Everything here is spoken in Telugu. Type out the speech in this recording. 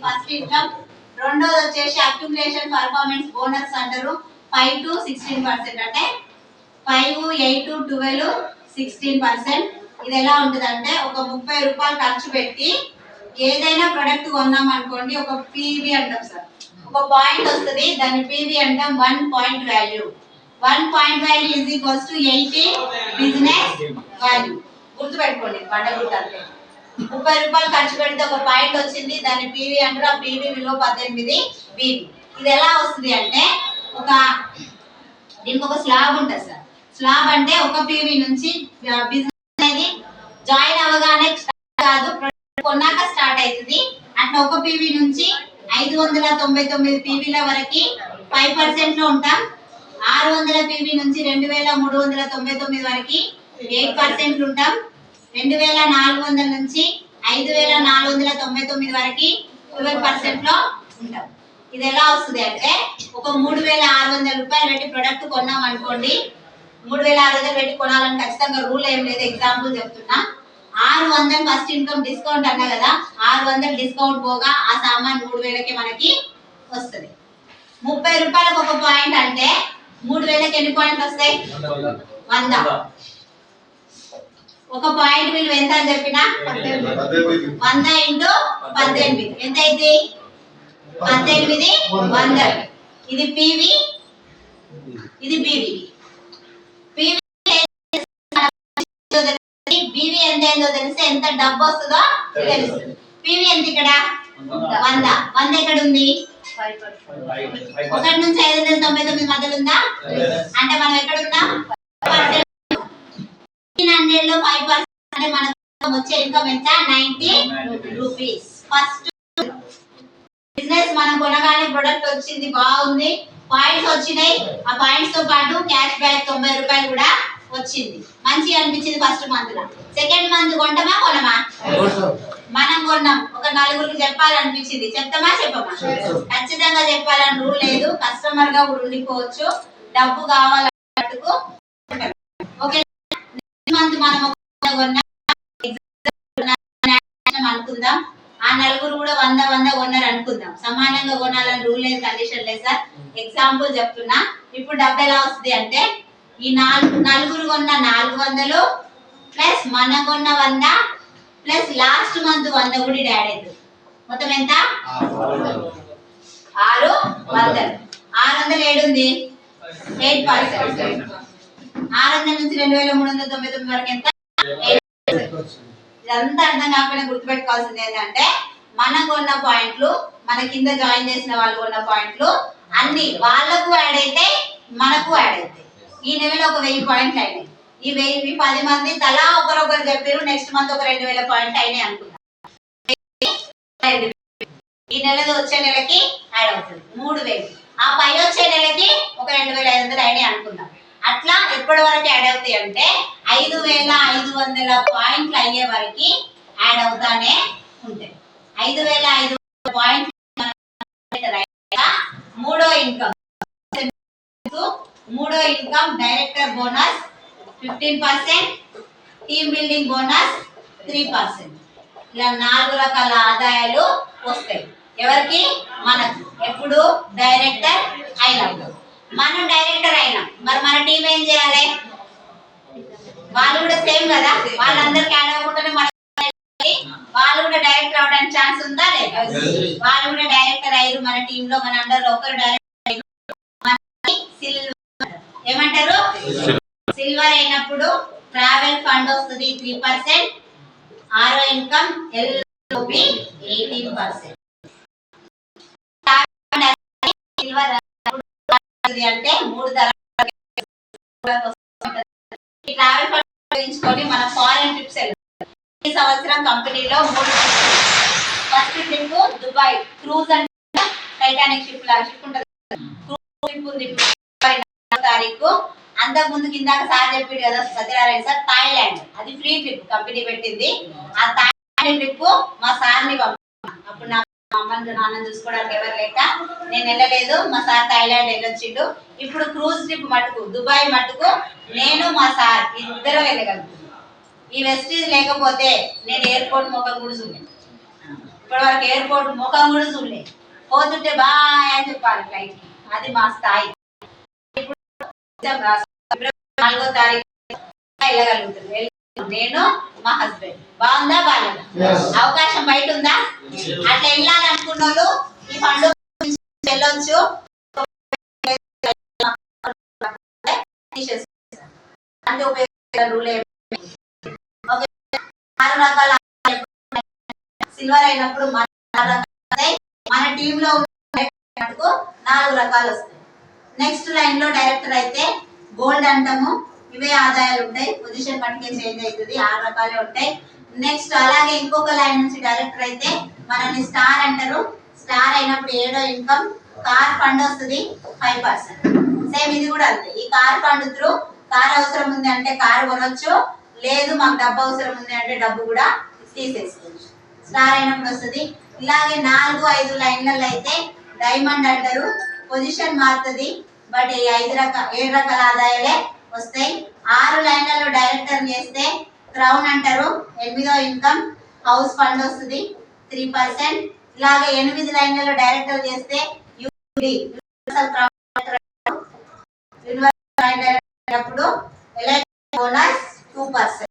First income. రెండోది వచ్చేసి అక్యుములేషన్ పర్ఫార్మెన్స్ బోనస్ అంటారు 5 to 16%. అంటే 5, 8, 12, 16%. ఇది ఎలా ఉంటుంది అంటే ఒక 30 రూపాయలు ఖర్చు పెట్టి ఏదైనా ప్రొడక్ట్ కొన్నాం అనుకోండి, ఒక పీవీ అంటాం సార్, ఒక పాయింట్ వస్తుంది, దాని పీవీ అంటాం 1 point value. 1 point value is equals to 80 business value. గుర్తుపెట్టుకోండి, బండ గుర్తు. 30 రూపాయలు ఖర్చు పెడితే ఒక పాయింట్ వచ్చింది, దాని పీవీ అంటారు. ఆ పీవీ విలువ 18 బీవీ. ఇది ఎలా వస్తుంది అంటే దీనికి ఒక స్లాబ్ ఉంటుంది సార్. స్లాబ్ అంటే ఒక పీవీ నుంచి బిజినెస్ అనేది జాయిన్ అవ్వగానే కాదు, కొన్నాక స్టార్ట్ అవుతుంది. అట్లా ఒక పీవీ నుంచి 599 పీవీల వరకు 5% లో ఉంటాం. 600 పీవీ నుంచి 2399 వరకు 8% ఉంటాం. 2400 నుంచి 5499 వరకు 12% లో ఉంటాం. ఇది ఎలా వస్తుంది అంటే ఒక 3600 రూపాయలు పెట్టి ప్రొడక్ట్ కొన్నాం అనుకోండి. 3600 పెట్టి కొనాలని ఖచ్చితంగా రూల్ ఏం లేదు, ఎగ్జాంపుల్ చెప్తున్నా. 600 ఫస్ట్ ఇన్కమ్ డిస్కౌంట్ అన్నా కదా, 600 డిస్కౌంట్ పోగా ఆ సామాన్ 3000కి మనకి వస్తుంది. 30 రూపాయలకు ఒక పాయింట్ అంటే 3000కి ఎన్ని పాయింట్లు వస్తాయి? 100. ఒక పాయింట్ విలువ ఎంత అని చెప్పినా 100 ఇంటూ 18 ఎంత అయింది? 1800. ఇది పీవీ, ఇది బీవీ. బీవీ ఎంత అయిందో తెలిస్తే ఎంత డబ్బు వస్తుందో తెలుస్తుంది. పీవీ ఎంత ఇక్కడ? 100. 100 ఎక్కడ ఉంది? 1 నుంచి 599 మధ్యలో ఉందా? అంటే మనం ఎక్కడ ఉన్నాం? 1500 లో 5% అంటే మనకు వచ్చే ఇన్కమ్ ఎంత? 90 రూపీస్. ఫస్ట్ బిజినెస్ మనం కొనగానే ప్రొడక్ట్ వచ్చింది, బాగుంది, పాయింట్స్ వచ్చినాయి. ఆ పాయింట్స్ తో పాటు క్యాష్ బ్యాక్ 90 రూపాయలు కూడా వచ్చింది. మంచిగా అనిపించింది ఫస్ట్ మంత్ లో. సెకండ్ మంత్ కొంటామా కొనమా? మనం కొన్నాం. ఒక నలుగురికి చెప్పాలనిపించింది, చెప్తామా చెప్పమా? ఖచ్చితంగా చెప్పాలని రూల్ లేదు. కస్టమర్ గా కూడా ఉండిపోవచ్చు, డబ్బు కావాలన్నట్టుకు. ఓకే, మంత్ మనం అనుకుందాం. ఆ నలుగురు కూడా 100 కొన్నారు అనుకుందాం. సమానంగా కొనాలని రూల్ లేదు, కండిషన్ లేదు సార్. ఎగ్జాంపుల్ చెప్తున్నా. ఇప్పుడు డబ్బు ఎలా వస్తుంది అంటే ఈ నలుగురు కొన్న 400 ప్లస్ మనం కొన్న 100 ప్లస్ లాస్ట్ మంత్ 100 కూడా యాడ్ అవుతుంది. మొత్తం ఎంత? 600. 600 ఏడుంది? 8%. 600 నుంచి 2399 వరకు ఎంత? ఇదంతా అర్థం కాకపోయినా గుర్తుపెట్టుకోవాల్సింది ఏంటంటే మనం కొన్న పాయింట్లు, మన కింద జాయిన్ చేసిన వాళ్ళు కొన్న పాయింట్లు అన్ని వాళ్ళకు యాడ్ అయితే మనకు యాడ్ అవుతాయి. ఈ నెలలో ఒక 1000 పాయింట్లు అయినాయి. ఈ 1000 మంది తలా ఒకరొకరు చెప్పారు. నెక్స్ట్ మంత్ ఒక 2000 పాయింట్లు అయినాయి అనుకుందాం. ఈ నెలది వచ్చే నెలకి యాడ్ అవుతుంది 3000. ఆ పై వచ్చే నెలకి ఒక 2500 అయినాయి అనుకుందాం. అట్లా ఎప్పటి వరకు యాడ్ అవుతాయి అంటే 5500 పాయింట్లు అయ్యే వరకు యాడ్ అవుతానే ఉంటాయి. 5500 పాయింట్లు మూడో income director bonus 15%, team building bonus 3%. ఇలా 4 రకాల ఆదాయాలు వస్తాయి. ఎవరికి? మనకు. ఎప్పుడు? డైరెక్టర్ అయినప్పుడు. మనం డైరెక్టర్ అయినాం, మరి మన టీం ఏం చేయాలి? వాళ్ళు కూడా సేమ్ కదా, వాళ్ళందరికీ యాడ్ అవ్వకుండానే వాళ్ళు కూడా డైరెక్టర్ అవడానికి ఛాన్స్ ఉందా లేదా? వాళ్ళు కూడా డైరెక్టర్ అయ్యారు. మన టీమ్ లో మన అందరిలో ఒకరు డైరెక్టర్ అయ్యారు. ఏమంటారు? సిల్వర్ అయినప్పుడు ట్రావెల్ ఫండ్ వస్తుంది 3%. ఆరో ఇన్కమ్ ఎల్ఓపి 18%. సిల్వర్ అంటే 3 తరాలు. ఈ ట్రావెల్ ఫండ్ ఉపయోగించుకొని మన ఫారెన్ ట్రిప్స్ వెళ్తాం. ఈ సంవత్సరం కంపెనీలో 3 ఫస్ట్ ట్రిప్ దుబాయ్ క్రూజ్ అంటే టైటానిక్ షిప్ ఉంటుంది. క్రూజ్ ట్రిప్ ఉంది 4వ తారీఖు. అంతకు ముందు కిందాక సార్ చెప్పాడు కదా సత్యనారాయణ సార్, థాయిలాండ్ అది ఫ్రీ ట్రిప్ కంపెనీ పెట్టింది. ఆ థాయిలాండ్ ట్రిప్ మా సార్ని అప్పుడు నా అమ్మని నాన్నని చూసుకోవడానికి ఎవరు లేక నేను వెళ్ళలేదు. మా సార్ థాయిలాండ్ వెళ్ళొచ్చిండు. ఇప్పుడు క్రూజ్ ట్రిప్ మటుకు దుబాయ్ మటుకు నేను మా సార్ ఇద్దరు వెళ్ళగలుగుతున్నాం. ఈ వెస్టీజ్ లేకపోతే నేను ఎయిర్పోర్ట్ మొక్కలు కూడా చూడలేదు. ఇప్పటి వరకు ఎయిర్పోర్ట్ ముఖం కూడా చూడలే. పోతుంటే బాయ్ అని చెప్పాలి ఫ్లైట్ కి. అది మా స్థాయి. ఇప్పుడు 4వ తారీఖు వెళ్ళగలుగుతుంది. నేను మా హస్బెండ్. బాగుందా బాగాలేదా? అవకాశం బయట ఉందా? అట్లా వెళ్ళాలనుకున్న వాళ్ళు ఈ పండుగ వెళ్ళొచ్చు. అంటే రూల్ 6 రకాల సిల్వర్ అయినప్పుడు మన టీమ్ లో 4 రకాలు వస్తాయి. నెక్స్ట్ లైన్ లో డైరెక్టర్ అయితే గోల్డ్ అంటాము. ఇవే ఆదాయాలు ఉంటాయి. పొజిషన్ బట్టికే చేంజ్ అవుతుంది. 6 రకాలే ఉంటాయి. నెక్స్ట్ అలాగే ఇంకొక లైన్ నుంచి డైరెక్టర్ అయితే మనల్ని స్టార్ అంటారు. స్టార్ అయినప్పుడు 7వ ఇన్కమ్ కార్ ఫండ్ వస్తుంది 5%. సేమ్ ఇది కూడా అంతే. ఈ కార్ ఫండ్ త్రూ కార్ అవసరం ఉంది అంటే కారు కొనొచ్చు, లేదు మాకు డబ్బు అవసరం ఉంది అంటే డబ్బు కూడా తీసేసుకోవచ్చు. స్టార్ అయినప్పుడు వస్తుంది. ఇలాగే 4, 5 లైన్లలో అయితే డైమండ్ అంటారు. పొజిషన్ మారుతుంది బట్ ఈ 7 రకాల ఆదాయాలే వస్తాయి. 6 లైన్లలో డైరెక్టర్ చేస్తే క్రౌన్ అంటారు. 8వ ఇన్కమ్ హౌస్ ఫండ్ వస్తుంది 3%. ఇలాగే 8 లైన్లలో డైరెక్టర్ చేస్తే యూడి యూనివర్సల్ బోనస్ 2%.